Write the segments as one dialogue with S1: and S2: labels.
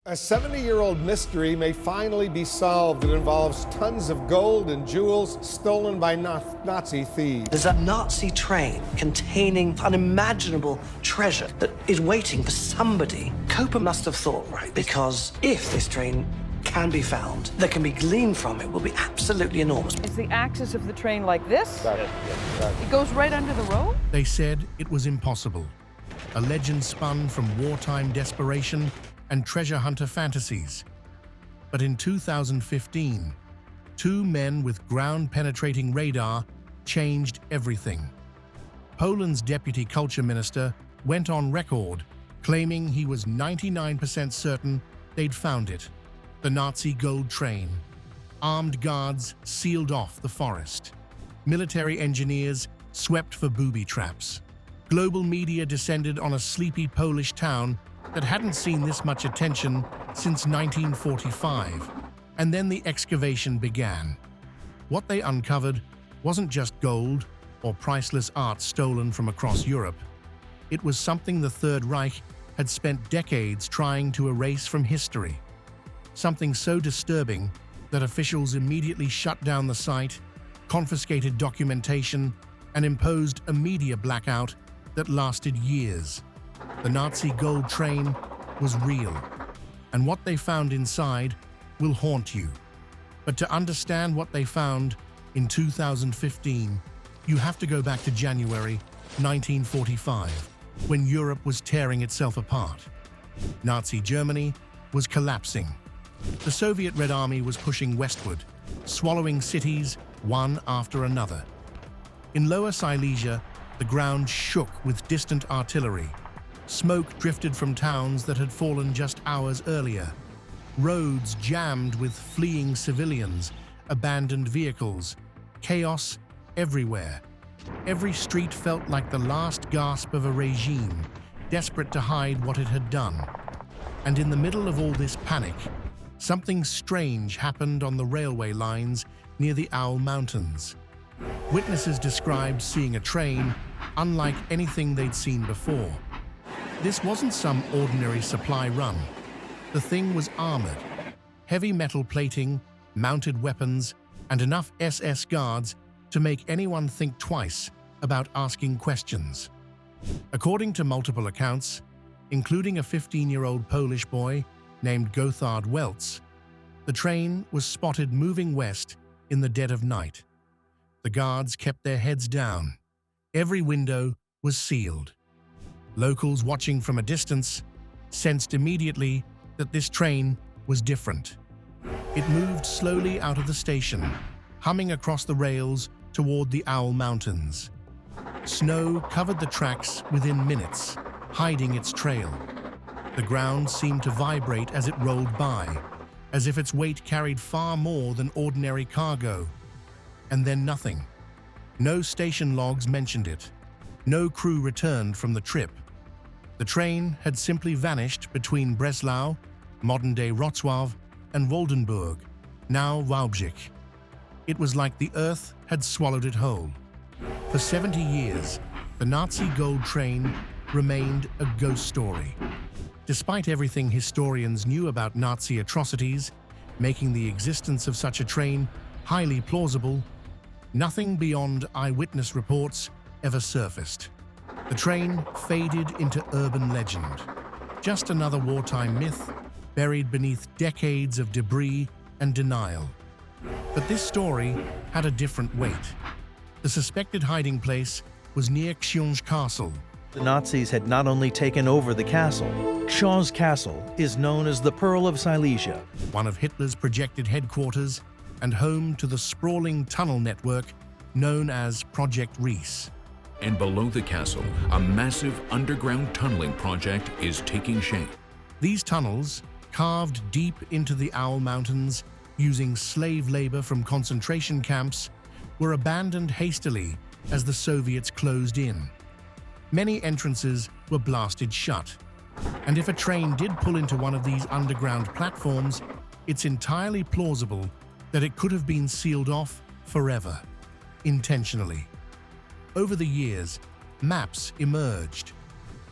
S1: A 70-year-old mystery may finally be solved. It involves tons of gold and jewels stolen by Nazi thieves.
S2: There's a Nazi train containing unimaginable treasure that is waiting for somebody. Cooper must have thought, right, because if this train can be found, that can be gleaned from it will be absolutely enormous.
S3: Is the axis of the train like this?
S1: Got it.
S3: It goes right under the road?
S4: They said it was impossible. A legend spun from wartime desperation and treasure hunter fantasies. But in 2015, two men with ground-penetrating radar changed everything. Poland's deputy culture minister went on record claiming he was 99% certain they'd found it, the Nazi gold train. Armed guards sealed off the forest. Military engineers swept for booby traps. Global media descended on a sleepy Polish town that hadn't seen this much attention since 1945. And then the excavation began. What they uncovered wasn't just gold or priceless art stolen from across Europe. It was something the Third Reich had spent decades trying to erase from history. Something so disturbing that officials immediately shut down the site, confiscated documentation, and imposed a media blackout that lasted years. The Nazi gold train was real, and what they found inside will haunt you. But to understand what they found in 2015, you have to go back to January 1945, when Europe was tearing itself apart. Nazi Germany was collapsing. The Soviet Red Army was pushing westward, swallowing cities one after another. In Lower Silesia, the ground shook with distant artillery. Smoke drifted from towns that had fallen just hours earlier. Roads jammed with fleeing civilians, abandoned vehicles, chaos everywhere. Every street felt like the last gasp of a regime, desperate to hide what it had done. And in the middle of all this panic, something strange happened on the railway lines near the Owl Mountains. Witnesses described seeing a train unlike anything they'd seen before. This wasn't some ordinary supply run. The thing was armored. Heavy metal plating, mounted weapons, and enough SS guards to make anyone think twice about asking questions. According to multiple accounts, including a 15-year-old Polish boy named Gotthard Welz, the train was spotted moving west in the dead of night. The guards kept their heads down. Every window was sealed. Locals watching from a distance sensed immediately that this train was different. It moved slowly out of the station, humming across the rails toward the Owl Mountains. Snow covered the tracks within minutes, hiding its trail. The ground seemed to vibrate as it rolled by, as if its weight carried far more than ordinary cargo. And then nothing. No station logs mentioned it. No crew returned from the trip. The train had simply vanished between Breslau, modern-day Wrocław, and Waldenburg, now Wałbrzych. It was like the earth had swallowed it whole. For 70 years, the Nazi gold train remained a ghost story. Despite everything historians knew about Nazi atrocities, making the existence of such a train highly plausible, nothing beyond eyewitness reports ever surfaced. The train faded into urban legend, just another wartime myth buried beneath decades of debris and denial. But this story had a different weight. The suspected hiding place was near Książ Castle.
S5: The Nazis had not only taken over the castle, Książ Castle is known as the Pearl of Silesia,
S4: one of Hitler's projected headquarters and home to the sprawling tunnel network known as Project Riese.
S6: And below the castle, a massive underground tunneling project is taking shape.
S4: These tunnels, carved deep into the Owl Mountains using slave labor from concentration camps, were abandoned hastily as the Soviets closed in. Many entrances were blasted shut, and if a train did pull into one of these underground platforms, it's entirely plausible that it could have been sealed off forever, intentionally. Over the years, maps emerged.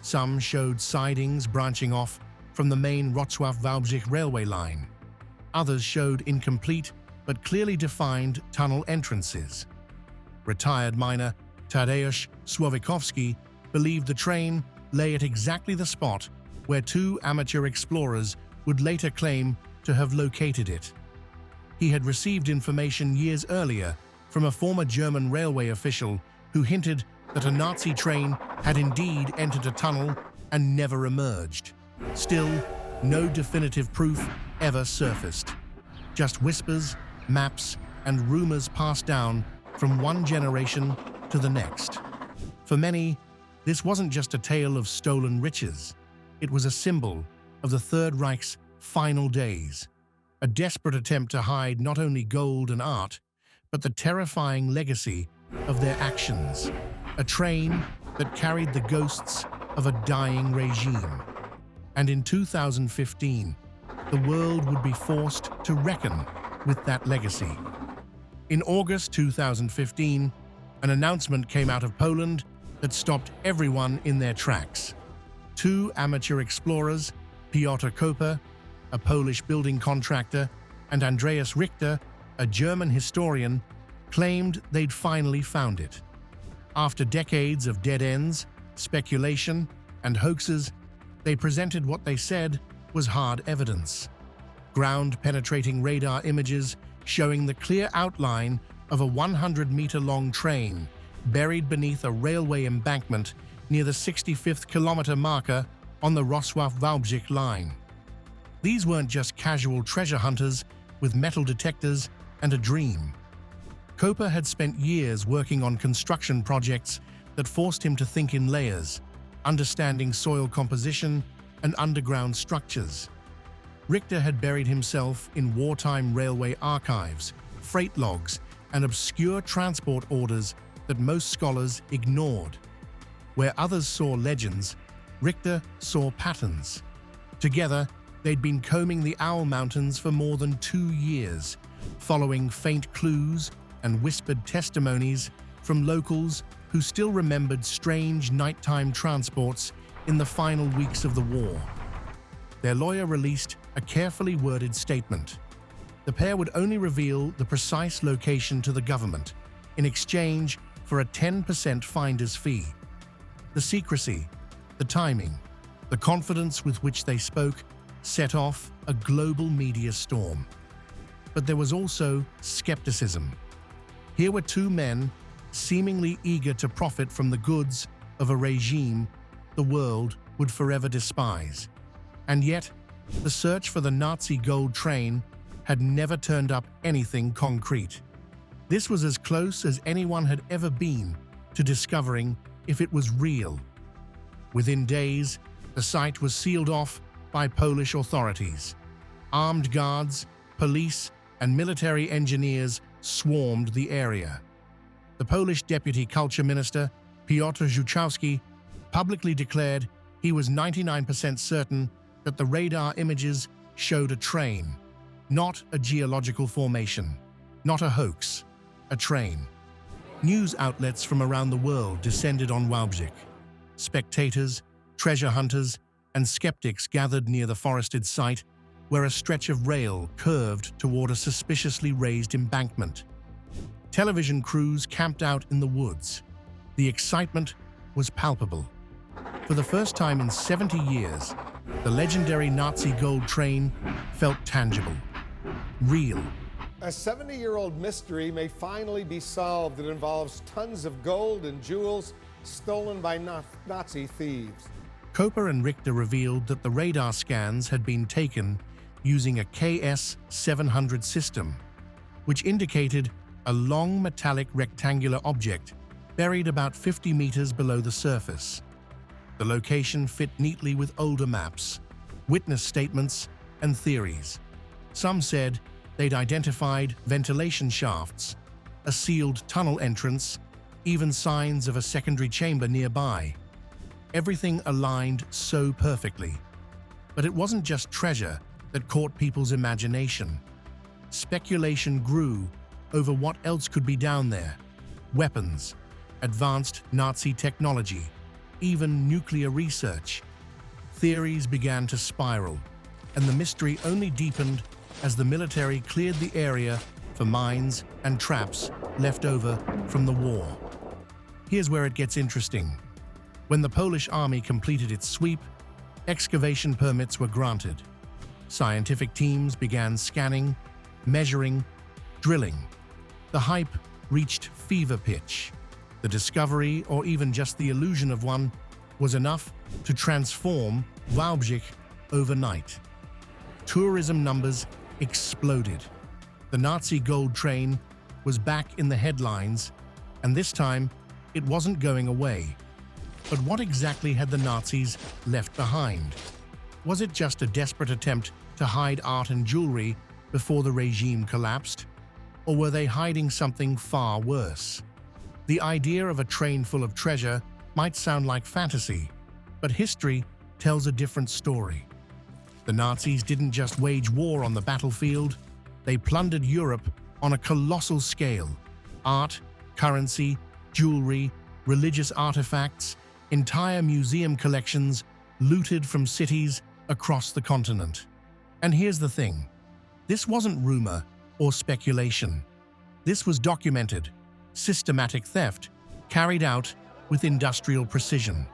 S4: Some showed sidings branching off from the main Wrocław-Wałbrzych railway line. Others showed incomplete but clearly defined tunnel entrances. Retired miner Tadeusz Słowikowski believed the train lay at exactly the spot where two amateur explorers would later claim to have located it. He had received information years earlier from a former German railway official who hinted that a Nazi train had indeed entered a tunnel and never emerged. Still, no definitive proof ever surfaced. Just whispers, maps, and rumors passed down from one generation to the next. For many, this wasn't just a tale of stolen riches. It was a symbol of the Third Reich's final days, a desperate attempt to hide not only gold and art, but the terrifying legacy of their actions. A train that carried the ghosts of a dying regime. And in 2015, the world would be forced to reckon with that legacy. In August 2015, an announcement came out of Poland that stopped everyone in their tracks. Two amateur explorers, Piotr Koper, a Polish building contractor, and Andreas Richter, a German historian, claimed they'd finally found it. After decades of dead ends, speculation, and hoaxes, they presented what they said was hard evidence. Ground-penetrating radar images showing the clear outline of a 100-meter-long train buried beneath a railway embankment near the 65th kilometer marker on the Wrocław-Wałbrzych line. These weren't just casual treasure hunters with metal detectors and a dream. Koper had spent years working on construction projects that forced him to think in layers, understanding soil composition and underground structures. Richter had buried himself in wartime railway archives, freight logs, and obscure transport orders that most scholars ignored. Where others saw legends, Richter saw patterns. Together, they'd been combing the Owl Mountains for more than 2 years, following faint clues and whispered testimonies from locals who still remembered strange nighttime transports in the final weeks of the war. Their lawyer released a carefully worded statement. The pair would only reveal the precise location to the government in exchange for a 10% finder's fee. The secrecy, the timing, the confidence with which they spoke set off a global media storm. But there was also skepticism. Here were two men seemingly eager to profit from the goods of a regime the world would forever despise. And yet, the search for the Nazi gold train had never turned up anything concrete. This was as close as anyone had ever been to discovering if it was real. Within days, the site was sealed off by Polish authorities. Armed guards, police, and military engineers swarmed the area. The Polish Deputy Culture Minister, Piotr Żuchowski, publicly declared he was 99% certain that the radar images showed a train, not a geological formation, not a hoax, a train. News outlets from around the world descended on Wałbrzych. Spectators, treasure hunters, and skeptics gathered near the forested site where a stretch of rail curved toward a suspiciously raised embankment. Television crews camped out in the woods. The excitement was palpable. For the first time in 70 years, the legendary Nazi gold train felt tangible, real.
S1: A 70-year-old mystery may finally be solved. It involves tons of gold and jewels stolen by Nazi thieves.
S4: Koper and Richter revealed that the radar scans had been taken using a KS-700 system, which indicated a long metallic rectangular object buried about 50 meters below the surface. The location fit neatly with older maps, witness statements, and theories. Some said they'd identified ventilation shafts, a sealed tunnel entrance, even signs of a secondary chamber nearby. Everything aligned so perfectly. But it wasn't just treasure that caught people's imagination. Speculation grew over what else could be down there. Weapons, advanced Nazi technology, even nuclear research. theories began to spiral, and the mystery only deepened as the military cleared the area for mines and traps left over from the war. Here's where it gets interesting. When the Polish army completed its sweep, excavation permits were granted. Scientific teams began scanning, measuring, drilling. The hype reached fever pitch. The discovery, or even just the illusion of one, was enough to transform Wałbrzych overnight. Tourism numbers exploded. The Nazi gold train was back in the headlines, and this time it wasn't going away. But what exactly had the Nazis left behind? Was it just a desperate attempt to hide art and jewelry before the regime collapsed? Or were they hiding something far worse? The idea of a train full of treasure might sound like fantasy, but history tells a different story. The Nazis didn't just wage war on the battlefield, they plundered Europe on a colossal scale. Art, currency, jewelry, religious artifacts, entire museum collections looted from cities across the continent. And here's the thing, this wasn't rumor or speculation. This was documented, systematic theft carried out with industrial precision.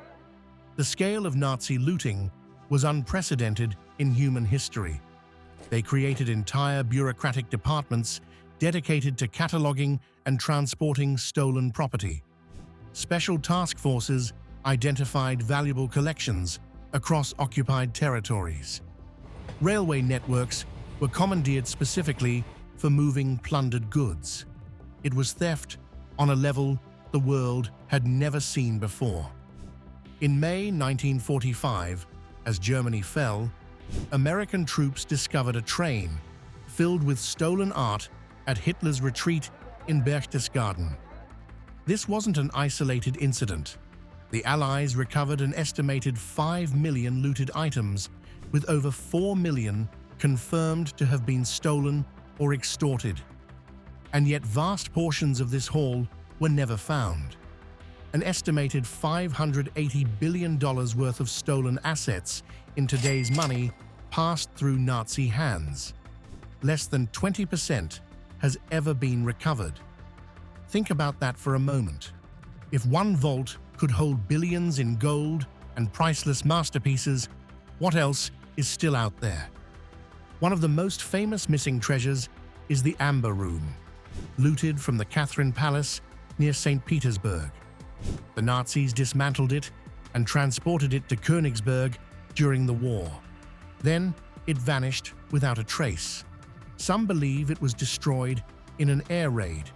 S4: The scale of Nazi looting was unprecedented in human history. They created entire bureaucratic departments dedicated to cataloging and transporting stolen property. Special task forces identified valuable collections across occupied territories. Railway networks were commandeered specifically for moving plundered goods. It was theft on a level the world had never seen before. In May 1945, as Germany fell, American troops discovered a train filled with stolen art at Hitler's retreat in Berchtesgaden. This wasn't an isolated incident. The Allies recovered an estimated 5 million looted items, with over 4 million confirmed to have been stolen or extorted. And yet vast portions of this haul were never found. An estimated $580 billion worth of stolen assets in today's money passed through Nazi hands. Less than 20% has ever been recovered. Think about that for a moment. If one vault could hold billions in gold and priceless masterpieces, what else is still out there? One of the most famous missing treasures is the Amber Room, looted from the Catherine Palace near St. Petersburg. The Nazis dismantled it and transported it to Königsberg during the war. Then it vanished without a trace. Some believe it was destroyed in an air raid.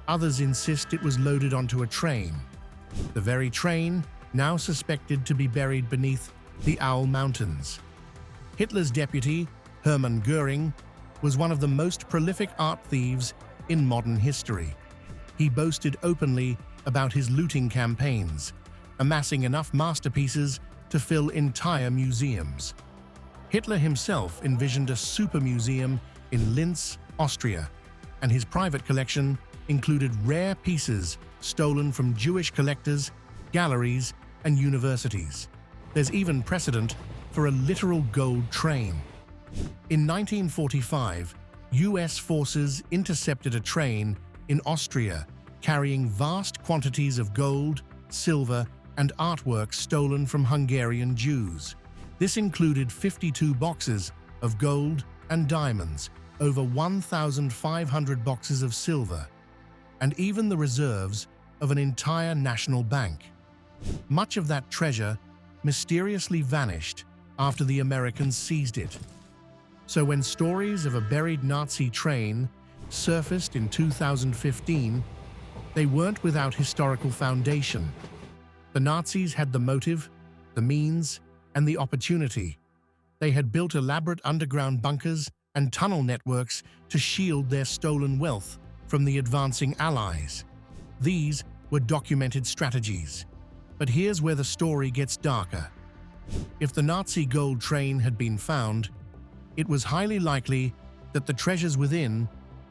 S4: Others insist it was loaded onto a train. The very train now suspected to be buried beneath the Owl Mountains. Hitler's deputy, Hermann Göring, was one of the most prolific art thieves in modern history. He boasted openly about his looting campaigns, amassing enough masterpieces to fill entire museums. Hitler himself envisioned a super museum in Linz, Austria, and his private collection included rare pieces stolen from Jewish collectors, galleries, and universities. There's even precedent for a literal gold train. In 1945, US forces intercepted a train in Austria carrying vast quantities of gold, silver, and artwork stolen from Hungarian Jews. This included 52 boxes of gold and diamonds, over 1,500 boxes of silver, and even the reserves of an entire national bank. Much of that treasure mysteriously vanished after the Americans seized it. So when stories of a buried Nazi train surfaced in 2015, they weren't without historical foundation. The Nazis had the motive, the means, and the opportunity. They had built elaborate underground bunkers and tunnel networks to shield their stolen wealth from the advancing Allies. These were documented strategies. But here's where the story gets darker. If the Nazi gold train had been found, it was highly likely that the treasures within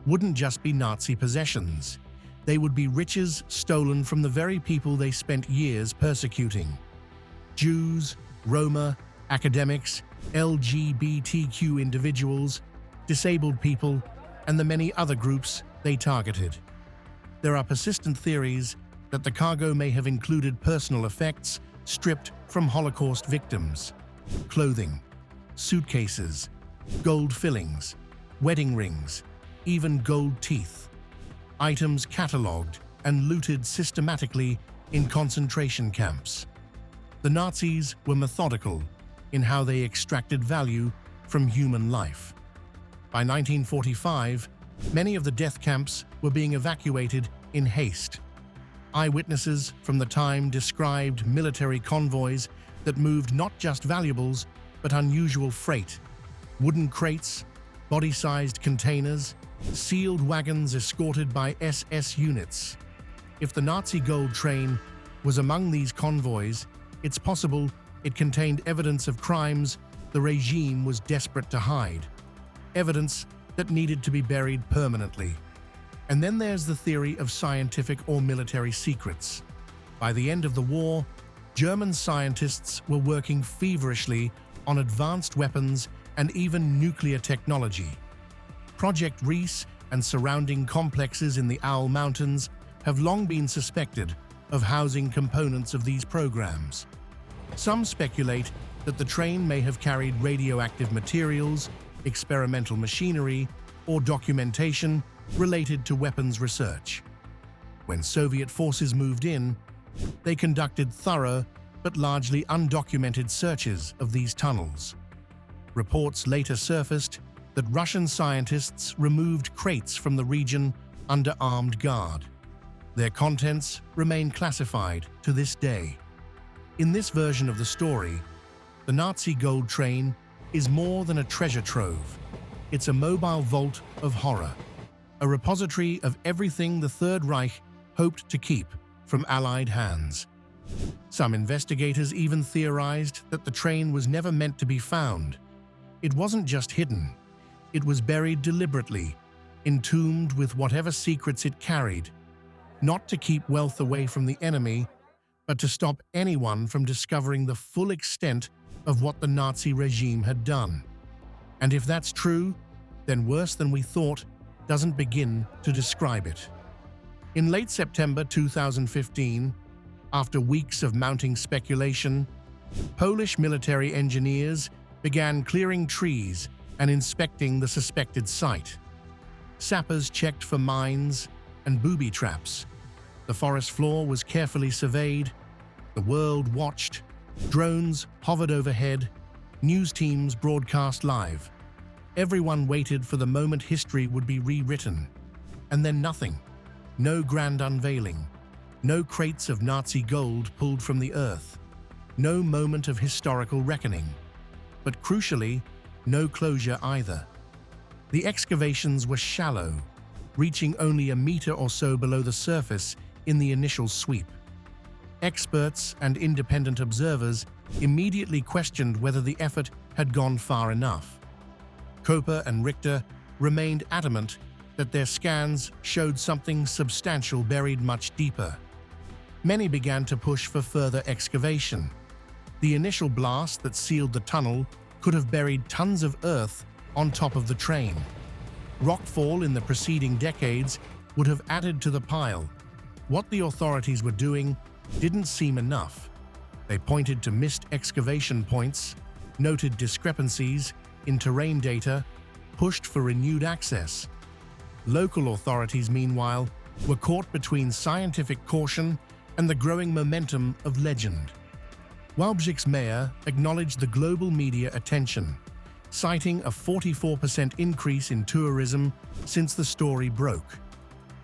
S4: wouldn't just be Nazi possessions. They would be riches stolen from the very people they spent years persecuting. Jews, Roma, academics, LGBTQ individuals, disabled people, and the many other groups they targeted. There are persistent theories that the cargo may have included personal effects stripped from Holocaust victims, clothing, suitcases, gold fillings, wedding rings, even gold teeth, items catalogued and looted systematically in concentration camps. The Nazis were methodical in how they extracted value from human life. By 1945, many of the death camps were being evacuated in haste. Eyewitnesses from the time described military convoys that moved not just valuables, but unusual freight, wooden crates, body-sized containers, sealed wagons escorted by SS units. If the Nazi gold train was among these convoys, it's possible it contained evidence of crimes the regime was desperate to hide, evidence that needed to be buried permanently. And then there's the theory of scientific or military secrets. By the end of the war, German scientists were working feverishly on advanced weapons and even nuclear technology. Project Riese and surrounding complexes in the Owl Mountains have long been suspected of housing components of these programs. Some speculate that the train may have carried radioactive materials, experimental machinery, or documentation related to weapons research. When Soviet forces moved in, they conducted thorough but largely undocumented searches of these tunnels. Reports later surfaced that Russian scientists removed crates from the region under armed guard. Their contents remain classified to this day. In this version of the story, the Nazi gold train is more than a treasure trove. It's a mobile vault of horror, a repository of everything the Third Reich hoped to keep from Allied hands. Some investigators even theorized that the train was never meant to be found. It wasn't just hidden. It was buried deliberately, entombed with whatever secrets it carried, not to keep wealth away from the enemy, but to stop anyone from discovering the full extent of what the Nazi regime had done. And if that's true, then worse than we thought doesn't begin to describe it. In late September 2015, after weeks of mounting speculation, Polish military engineers began clearing trees and inspecting the suspected site. Sappers checked for mines and booby traps. The forest floor was carefully surveyed. The world watched. Drones hovered overhead. News teams broadcast live. Everyone waited for the moment history would be rewritten. And then nothing. No grand unveiling. No crates of Nazi gold pulled from the earth. No moment of historical reckoning. But crucially, no closure either. The excavations were shallow, reaching only a meter or so below the surface in the initial sweep. Experts and independent observers immediately questioned whether the effort had gone far enough. Koper and Richter remained adamant that their scans showed something substantial buried much deeper. Many began to push for further excavation. The initial blast that sealed the tunnel could have buried tons of earth on top of the train. Rockfall in the preceding decades would have added to the pile. What the authorities were doing didn't seem enough. They pointed to missed excavation points, noted discrepancies in terrain data, pushed for renewed access. Local authorities, meanwhile, were caught between scientific caution and the growing momentum of legend. Wałbrzyk's mayor acknowledged the global media attention, citing a 44% increase in tourism since the story broke.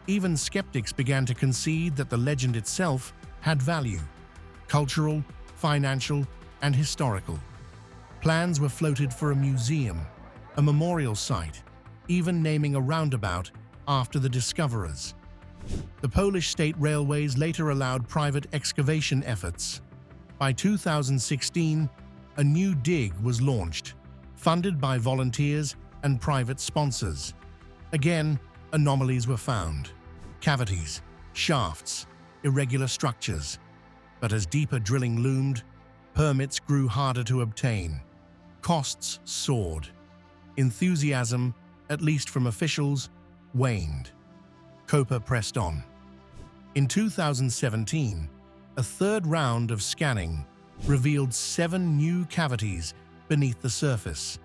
S4: Even skeptics began to concede that the legend itself had value: cultural, financial, and historical. Plans were floated for a museum, a memorial site, even naming a roundabout after the discoverers. The Polish state railways later allowed private excavation efforts. By 2016, a new dig was launched, funded by volunteers and private sponsors. Again, anomalies were found: cavities, shafts, irregular structures. But as deeper drilling loomed, permits grew harder to obtain. Costs soared. Enthusiasm, at least from officials, waned. Coper pressed on. In 2017, a third round of scanning revealed 7 new cavities beneath the surface.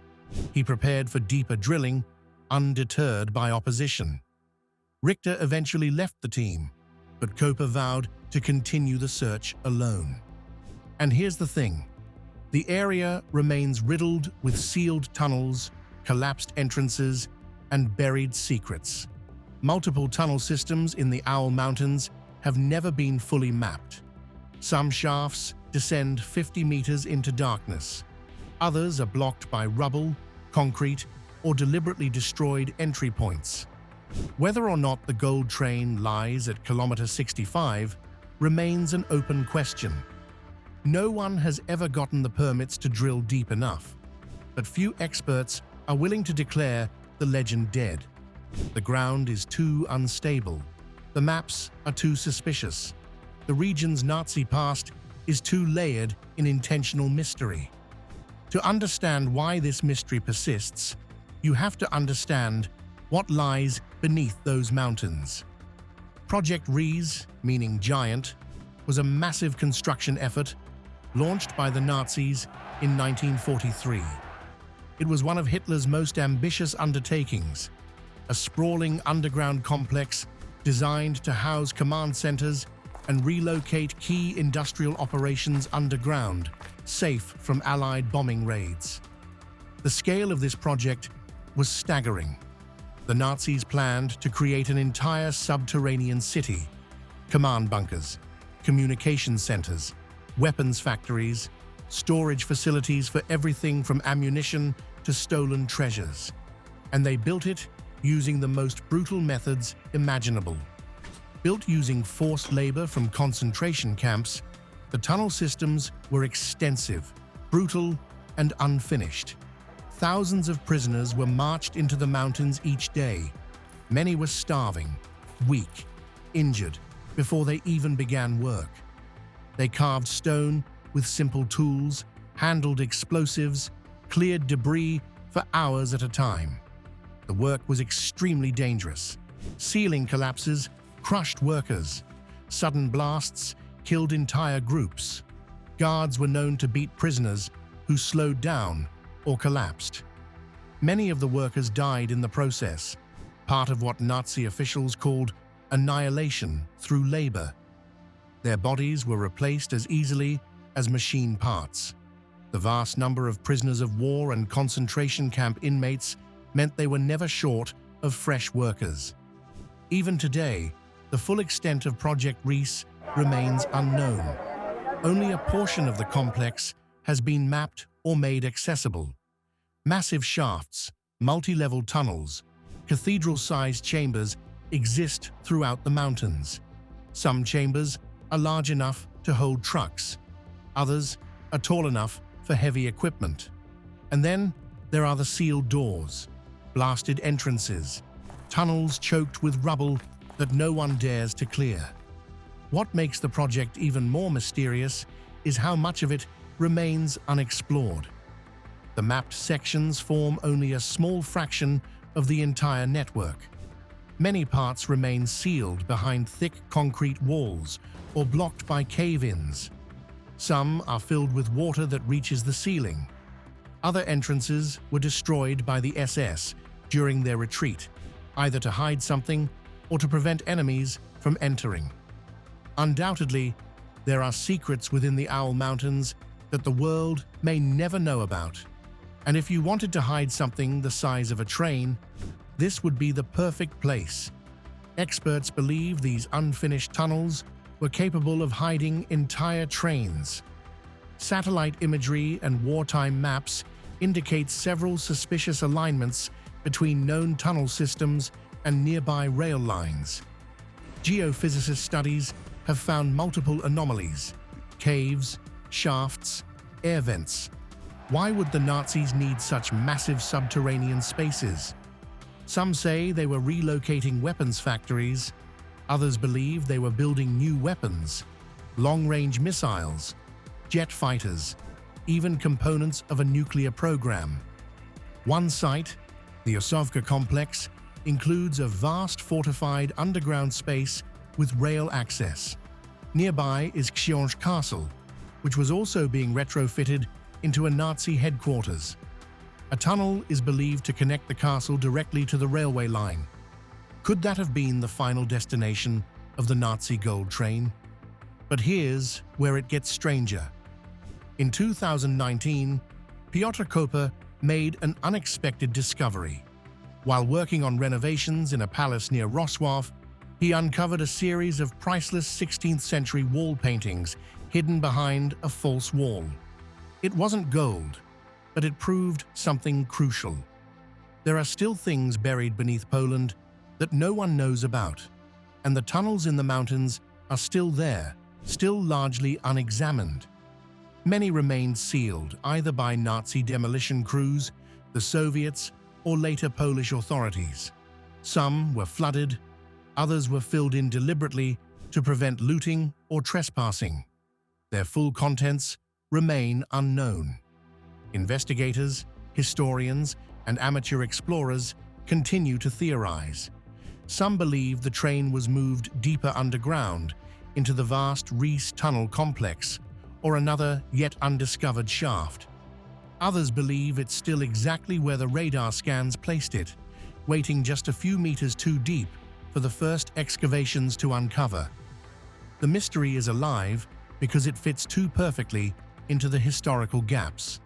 S4: He prepared for deeper drilling, undeterred by opposition. Richter eventually left the team, but Coper vowed to continue the search alone. And here's the thing. The area remains riddled with sealed tunnels, collapsed entrances, and buried secrets. Multiple tunnel systems in the Owl Mountains have never been fully mapped. Some shafts descend 50 meters into darkness. Others are blocked by rubble, concrete, or deliberately destroyed entry points. Whether or not the gold train lies at kilometer 65 remains an open question. No one has ever gotten the permits to drill deep enough, but few experts are willing to declare the legend dead. The ground is too unstable. The maps are too suspicious. The region's Nazi past is too layered in intentional mystery. To understand why this mystery persists, you have to understand what lies beneath those mountains. Project Riese, meaning giant, was a massive construction effort launched by the Nazis in 1943. It was one of Hitler's most ambitious undertakings, a sprawling underground complex designed to house command centers and relocate key industrial operations underground, safe from Allied bombing raids. The scale of this project was staggering. The Nazis planned to create an entire subterranean city, command bunkers, communication centers, weapons factories, storage facilities for everything from ammunition to stolen treasures. And they built it using the most brutal methods imaginable. Built using forced labor from concentration camps, the tunnel systems were extensive, brutal, and unfinished. Thousands of prisoners were marched into the mountains each day. Many were starving, weak, injured, before they even began work. They carved stone with simple tools, handled explosives, cleared debris for hours at a time. The work was extremely dangerous. Ceiling collapses crushed workers. Sudden blasts killed entire groups. Guards were known to beat prisoners who slowed down or collapsed. Many of the workers died in the process, part of what Nazi officials called annihilation through labor. Their bodies were replaced as easily as machine parts. The vast number of prisoners of war and concentration camp inmates meant they were never short of fresh workers. Even today, the full extent of Project Riese remains unknown. Only a portion of the complex has been mapped or made accessible. Massive shafts, multi-level tunnels, cathedral-sized chambers exist throughout the mountains. Some chambers are large enough to hold trucks. Others are tall enough for heavy equipment. And then there are the sealed doors, blasted entrances, tunnels choked with rubble that no one dares to clear. What makes the project even more mysterious is how much of it remains unexplored. The mapped sections form only a small fraction of the entire network. Many parts remain sealed behind thick concrete walls or blocked by cave-ins. Some are filled with water that reaches the ceiling. Other entrances were destroyed by the SS during their retreat, either to hide something or to prevent enemies from entering. Undoubtedly, there are secrets within the Owl Mountains that the world may never know about. And if you wanted to hide something the size of a train, this would be the perfect place. Experts believe these unfinished tunnels were capable of hiding entire trains. Satellite imagery and wartime maps indicate several suspicious alignments between known tunnel systems and nearby rail lines. Geophysicist studies have found multiple anomalies: caves, shafts, air vents. Why would the Nazis need such massive subterranean spaces? Some say they were relocating weapons factories. Others believe they were building new weapons, long-range missiles, jet fighters, even components of a nuclear program. One site, the Osovka complex, includes a vast fortified underground space with rail access. Nearby is Książ Castle, which was also being retrofitted into a Nazi headquarters. A tunnel is believed to connect the castle directly to the railway line. Could that have been the final destination of the Nazi gold train? But here's where it gets stranger. In 2019, Piotr Koper made an unexpected discovery. While working on renovations in a palace near Wrocław, he uncovered a series of priceless 16th century wall paintings hidden behind a false wall. It wasn't gold, but it proved something crucial. There are still things buried beneath Poland that no one knows about, and the tunnels in the mountains are still there, still largely unexamined. Many remained sealed either by Nazi demolition crews, the Soviets, or later Polish authorities. Some were flooded, others were filled in deliberately to prevent looting or trespassing. Their full contents remain unknown. Investigators, historians, and amateur explorers continue to theorize. Some believe the train was moved deeper underground into the vast Riese tunnel complex, or another yet undiscovered shaft. Others believe it's still exactly where the radar scans placed it, waiting just a few meters too deep for the first excavations to uncover. The mystery is alive because it fits too perfectly into the historical gaps.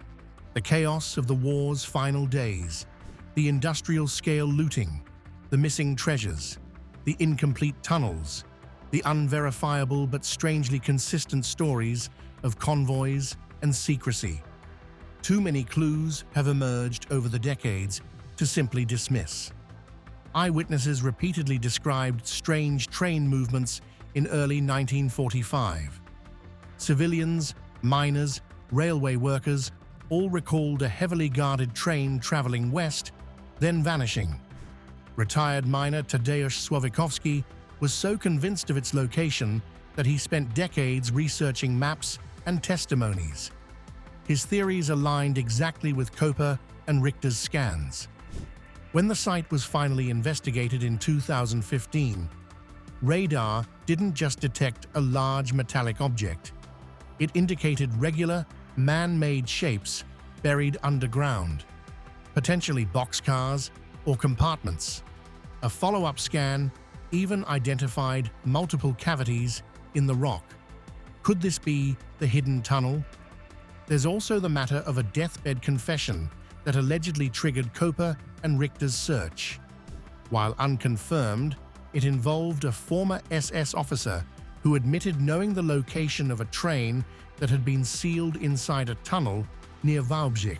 S4: The chaos of the war's final days, the industrial-scale looting, the missing treasures, the incomplete tunnels, the unverifiable but strangely consistent stories of convoys and secrecy. Too many clues have emerged over the decades to simply dismiss. Eyewitnesses repeatedly described strange train movements in early 1945. Civilians, miners, railway workers all recalled a heavily guarded train traveling west, then vanishing. Retired miner Tadeusz Słowikowski was so convinced of its location that he spent decades researching maps and testimonies. His theories aligned exactly with Koper and Richter's scans. When the site was finally investigated in 2015, radar didn't just detect a large metallic object. It indicated regular, man-made shapes buried underground, potentially boxcars or compartments. A follow-up scan even identified multiple cavities in the rock. Could this be the hidden tunnel? There's also the matter of a deathbed confession that allegedly triggered Koper and Richter's search. While unconfirmed, it involved a former SS officer who admitted knowing the location of a train that had been sealed inside a tunnel near Wałbrzych.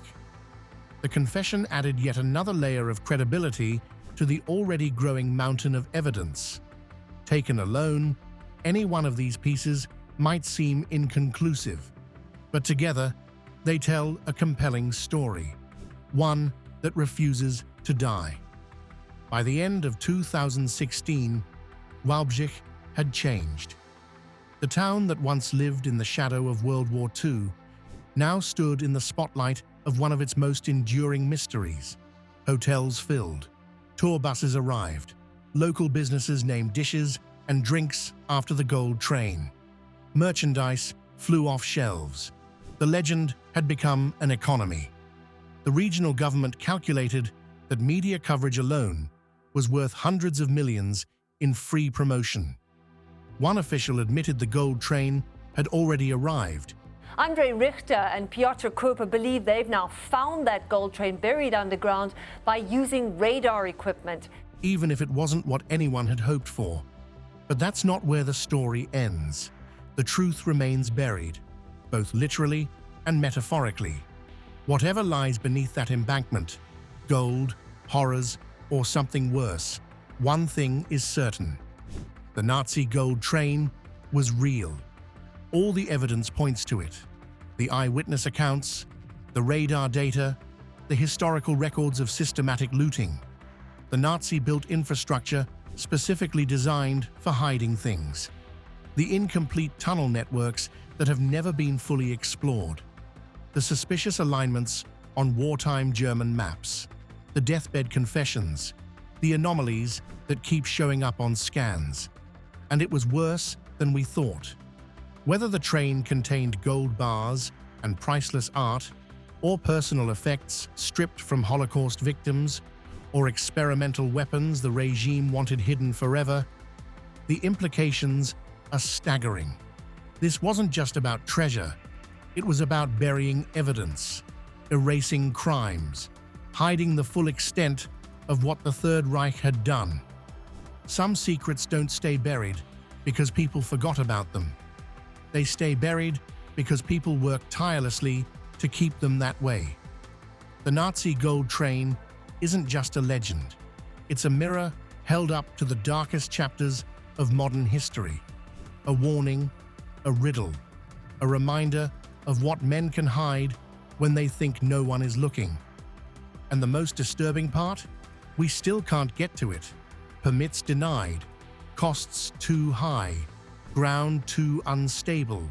S4: The confession added yet another layer of credibility to the already growing mountain of evidence. Taken alone, any one of these pieces might seem inconclusive, but together they tell a compelling story, one that refuses to die. By the end of 2016, Wałbrzych had changed. The town that once lived in the shadow of World War II now stood in the spotlight of one of its most enduring mysteries. Hotels filled, tour buses arrived, local businesses named dishes and drinks after the gold train. Merchandise flew off shelves. The legend had become an economy. The regional government calculated that media coverage alone was worth hundreds of millions in free promotion. One official admitted the gold train had already arrived.
S7: Andrei Richter and Piotr Koper believe they've now found that gold train buried underground by using radar equipment.
S4: Even if it wasn't what anyone had hoped for. But that's not where the story ends. The truth remains buried, both literally and metaphorically. Whatever lies beneath that embankment, gold, horrors, or something worse, one thing is certain. The Nazi gold train was real. All the evidence points to it. The eyewitness accounts, the radar data, the historical records of systematic looting. The Nazi-built infrastructure specifically designed for hiding things. The incomplete tunnel networks that have never been fully explored. The suspicious alignments on wartime German maps, the deathbed confessions, the anomalies that keep showing up on scans. And it was worse than we thought. Whether the train contained gold bars and priceless art, or personal effects stripped from Holocaust victims, or experimental weapons the regime wanted hidden forever, the implications are staggering. This wasn't just about treasure, it was about burying evidence, erasing crimes, hiding the full extent of what the Third Reich had done. Some secrets don't stay buried because people forgot about them. They stay buried because people work tirelessly to keep them that way. The Nazi gold train isn't just a legend. It's a mirror held up to the darkest chapters of modern history. A warning, a riddle, a reminder of what men can hide when they think no one is looking. And the most disturbing part? We still can't get to it. Permits denied, costs too high, ground too unstable,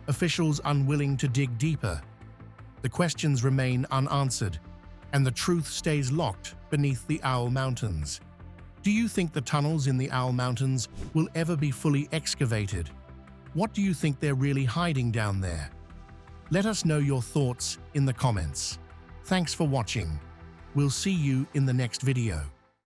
S4: officials unwilling to dig deeper. The questions remain unanswered, and the truth stays locked beneath the Owl Mountains. Do you think the tunnels in the Owl Mountains will ever be fully excavated? What do you think they're really hiding down there? Let us know your thoughts in the comments. Thanks for watching. We'll see you in the next video.